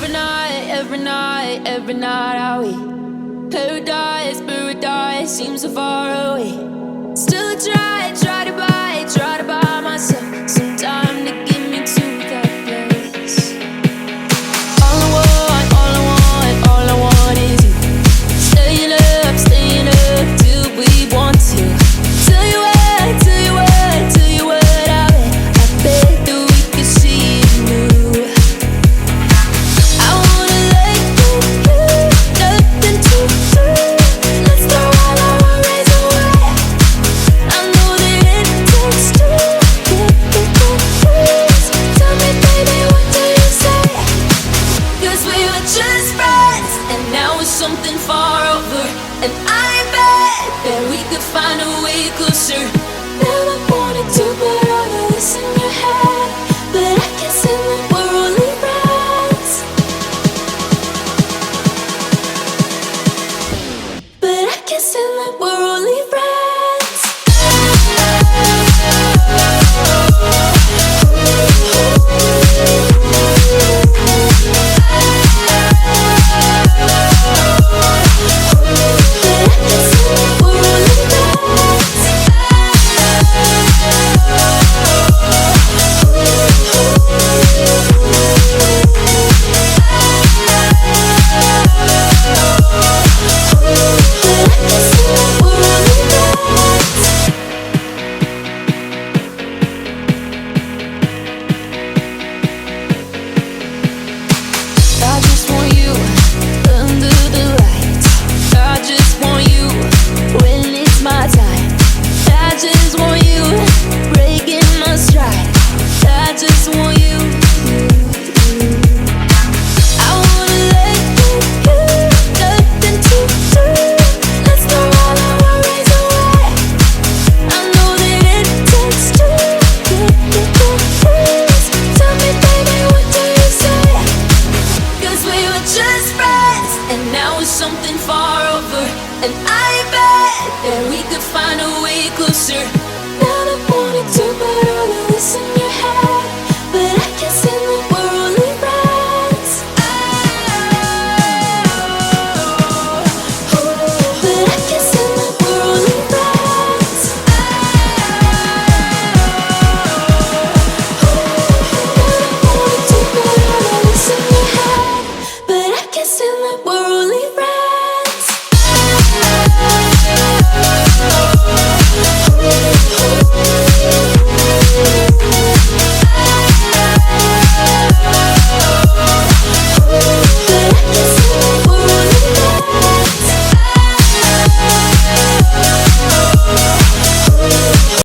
every night are we paradise seems so far away. Still try to buy myself some time to get me to that place. All I want is you. Staying up till we want to. Tell you what I bet that we could see it new. I wanna let you, nothing to do. Let's throw all our worries away. I know that it takes two to get confused. Tell me, baby, what do you say? 'Cause we were just friends, and now it's something far over. And I bet that we could find a way closer. Never wanted to put all of this in your head, but I can't say that we're only friends. But I can't say that we're only friends. I just want you under the lights. I just want you when it's my time. I just want you breaking my stride. I just want you. I wanna let you, nothing to do. Let's throw all our worries away. I know that it takes two to get confused. Tell me, baby, what do you say? 'Cause we were just friends, and now it's something far over. And I bet that we could find a way closer.